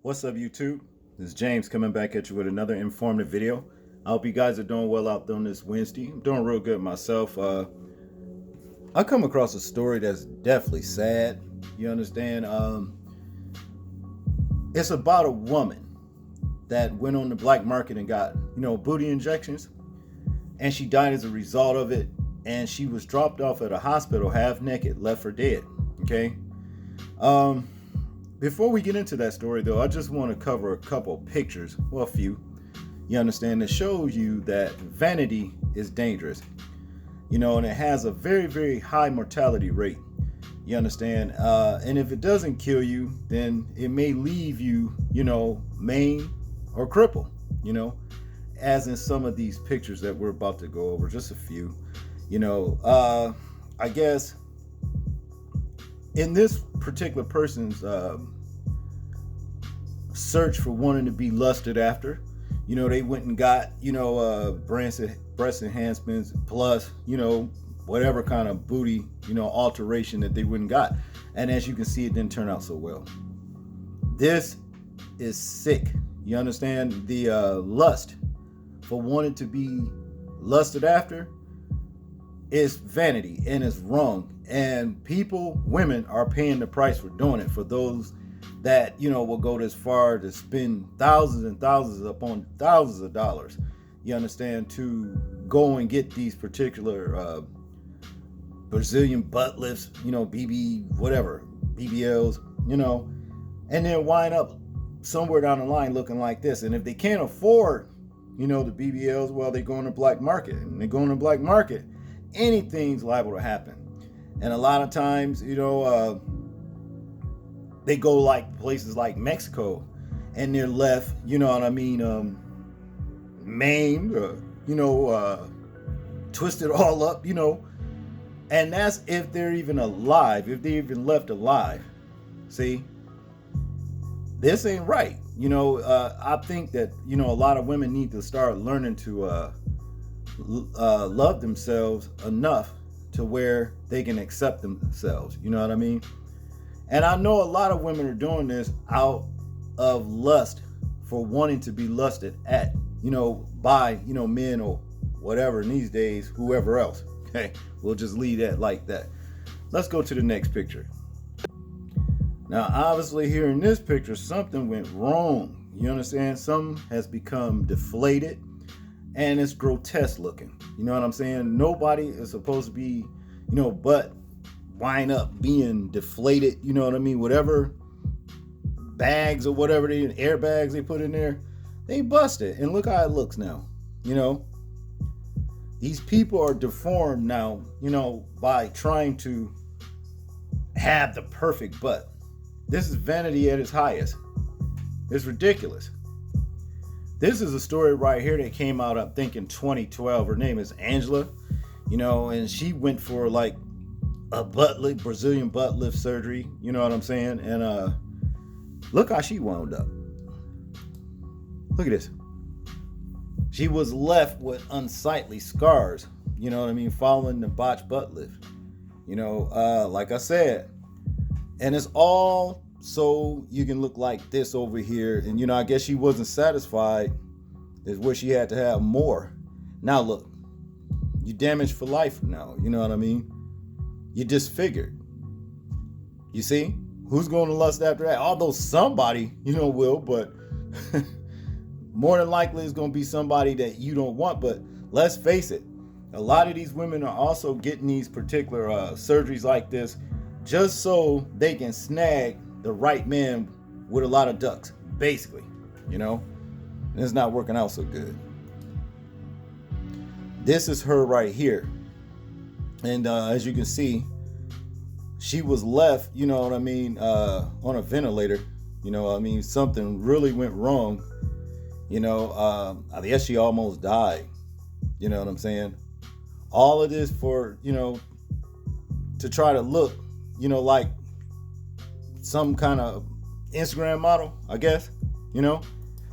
What's up, YouTube? This is James coming back at you with another informative video. I hope you guys are doing well out there on this Wednesday. I'm doing real good myself. I come across a story that's definitely sad. You understand? It's about a woman that went on the black market and got, booty injections, and she died as a result of it. And she was dropped off at a hospital half naked, left for dead. Okay. Before we get into that story, though, I just want to cover a couple pictures, well, a few, you understand, that shows you that vanity is dangerous, and it has a very, very high mortality rate, you understand, and if it doesn't kill you, then it may leave you, maimed or crippled, as in some of these pictures that we're about to go over, just a few, I guess in this particular person's search for wanting to be lusted after, they went and got, breast enhancements plus, whatever kind of booty, alteration that they went and got. And as you can see, it didn't turn out so well. This is sick. You understand? The lust for wanting to be lusted after is vanity and it's wrong. And women are paying the price for doing it. For those that, will go this far to spend thousands and thousands upon thousands of dollars, you understand, to go and get these particular Brazilian butt lifts, BBLs, and then wind up somewhere down the line looking like this. And if they can't afford, the BBLs, well, they go on the black market. And they go on the black market, anything's liable to happen. And a lot of times, they go like places like Mexico and they're left, maimed, twisted all up, and that's if they're even alive, if they're even left alive. See, this ain't right. I think that, a lot of women need to start learning to love themselves enough to where they can accept themselves. You know what I mean? And I know a lot of women are doing this out of lust for wanting to be lusted at, by, men or whatever, in these days, whoever else. Okay, we'll just leave that like that. Let's go to the next picture. Now, obviously here in this picture, something went wrong. You understand? Something has become deflated and it's grotesque looking. You know what I'm saying? Nobody is supposed to be, but wind up being deflated, you know what I mean? Whatever bags or whatever airbags they put in there, they busted. And look how it looks now. These people are deformed now, by trying to have the perfect butt. This is vanity at its highest. It's ridiculous. This is a story right here that came out, I'm thinking 2012. Her name is Angela, and she went for like a Brazilian butt lift surgery, you know what I'm saying? And look how she wound up. Look at this. She was left with unsightly scars, you know what I mean, following the botched butt lift. Like I said, and it's all so you can look like this over here. And I guess she wasn't satisfied. Is where she had to have more. Now look, you damaged for life now, you know what I mean? You disfigured. You see? Who's going to lust after that? Although somebody, will, but more than likely it's going to be somebody that you don't want. But let's face it, a lot of these women are also getting these particular surgeries like this just so they can snag the right man with a lot of ducks, basically, and it's not working out so good. This is her right here. And as you can see, she was left, on a ventilator. Something really went wrong. I guess she almost died. You know what I'm saying? All of this for, to try to look, like some kind of Instagram model, I guess.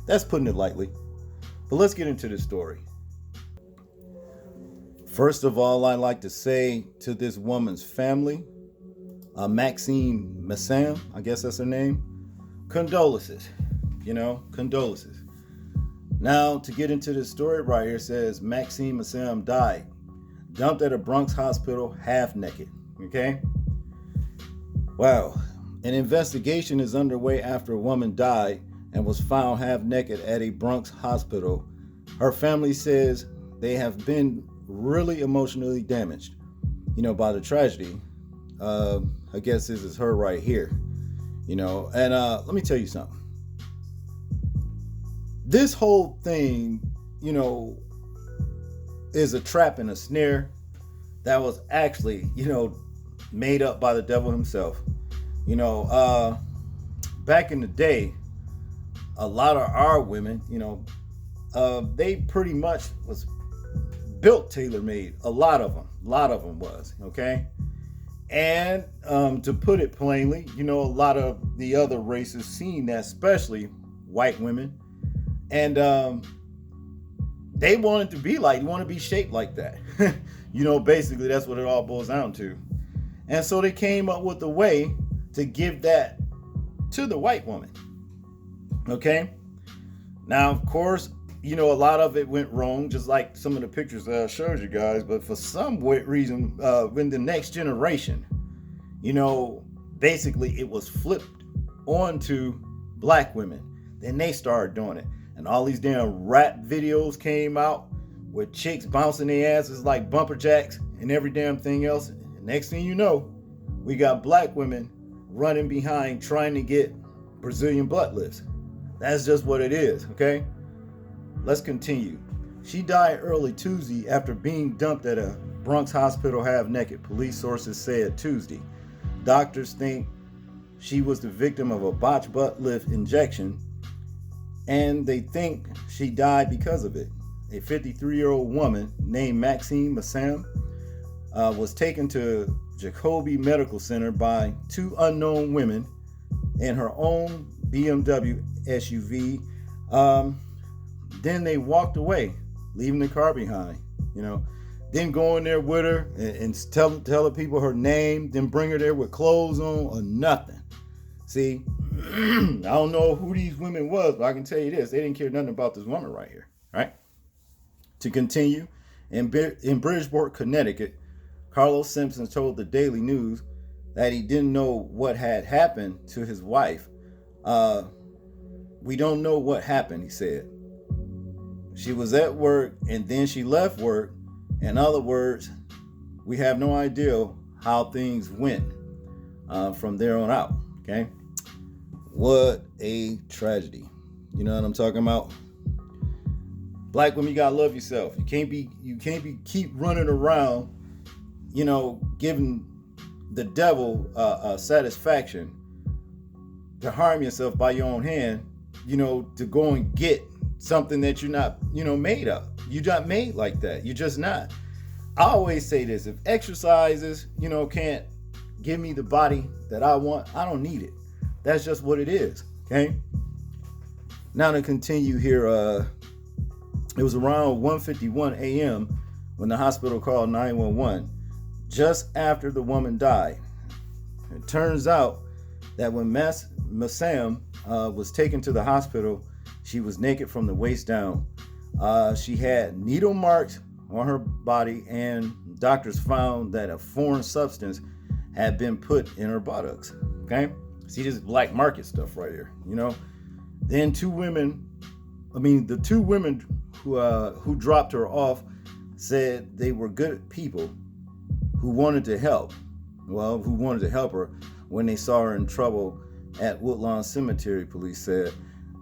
That's putting it lightly. But let's get into this story. First of all, I'd like to say to this woman's family, Maxine Messam, I guess that's her name, condolences. condolences. Now, to get into this story right here, it says Maxine Messam died, dumped at a Bronx hospital half naked. Okay? Wow. An investigation is underway after a woman died and was found half naked at a Bronx hospital. Her family says they have been really emotionally damaged, by the tragedy. I guess this is her right here, and let me tell you something. This whole thing, is a trap and a snare that was actually, made up by the devil himself. Back in the day, a lot of our women, they pretty much was built tailor-made. A lot of them was, okay? And to put it plainly, a lot of the other races seen that, especially white women, and they wanted to be like, want to be shaped like that. Basically that's what it all boils down to. And so they came up with a way to give that to the white woman. Okay? Now, of course, a lot of it went wrong, just like some of the pictures that I showed you guys. But for some reason, when the next generation, basically it was flipped onto black women. Then they started doing it. And all these damn rap videos came out with chicks bouncing their asses like bumper jacks and every damn thing else. And next thing you know, we got black women running behind trying to get Brazilian butt lifts. That's just what it is, okay? Let's continue. She died early Tuesday after being dumped at a Bronx hospital half naked, police sources said Tuesday. Doctors think she was the victim of a botched butt lift injection, and they think she died because of it. A 53-year-old woman named Maxine Messam was taken to Jacoby Medical Center by two unknown women in her own BMW SUV. Then they walked away, leaving the car behind. Then go in there with her and tell the people her name, then bring her there with clothes on or nothing. See, I don't know who these women was, but I can tell you this: they didn't care nothing about this woman right here. Right? To continue, in Bridgeport, Connecticut, Carlos Simpson told the Daily News that he didn't know what had happened to his wife. We don't know what happened, he said. She was at work and then she left work. In other words, we have no idea how things went from there on out. Okay, what a tragedy. You know what I'm talking about? Black women, you gotta love yourself. You can't be keep running around, giving the devil satisfaction to harm yourself by your own hand, to go and get something that you're not, made of. You're not made like that. You're just not. I always say this: if exercises, can't give me the body that I want, I don't need it. That's just what it is. Okay. Now to continue here, it was around 1:51 a.m. when the hospital called 911, just after the woman died. It turns out that when Messam was taken to the hospital, she was naked from the waist down. She had needle marks on her body, and doctors found that a foreign substance had been put in her buttocks. Okay? See, this is black market stuff right here, Then the two women who dropped her off said they were good people who wanted to help. Well, who wanted to help her when they saw her in trouble at Woodlawn Cemetery, police said.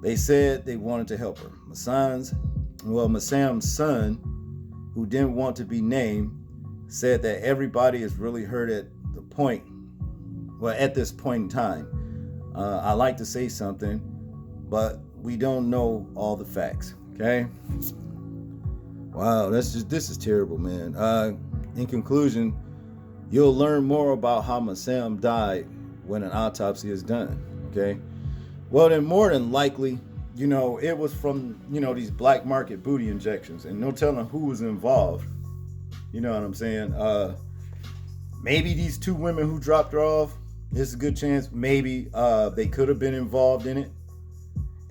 They said they wanted to help her. Massam's son, who didn't want to be named, said that everybody is really hurt at this point in time. I like to say something, but we don't know all the facts. Okay? Wow, this is terrible, man. In conclusion, you'll learn more about how Messam died when an autopsy is done. Okay? Well, then more than likely, it was from, these black market booty injections, and no telling who was involved. You know what I'm saying? Maybe these two women who dropped her off, there's a good chance maybe they could have been involved in it.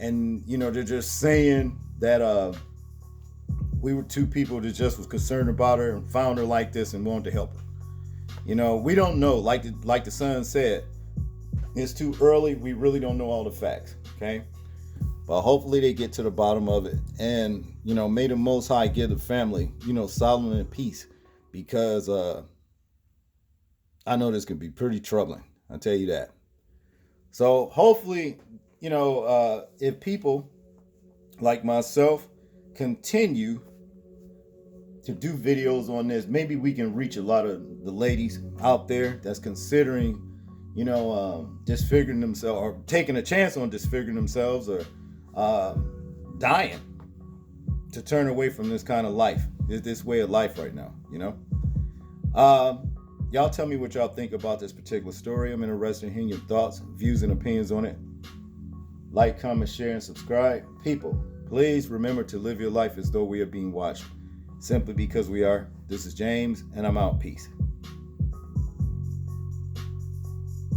and they're just saying that we were two people that just was concerned about her and found her like this and wanted to help her. We don't know. Like the son said, it's too early. We really don't know all the facts. Okay, but hopefully they get to the bottom of it, and may the Most High give the family Solomon and peace, because I know this could be pretty troubling. I'll tell you that. So hopefully, if people like myself continue to do videos on this, maybe we can reach a lot of the ladies out there that's considering, disfiguring themselves, or taking a chance on disfiguring themselves, or dying to turn away from this kind of life, this way of life right now. Y'all tell me what y'all think about this particular story. I'm interested in hearing your thoughts, views, and opinions on it. Like, comment, share, and subscribe. People, please remember to live your life as though we are being watched. Simply because we are. This is James, and I'm out. Peace.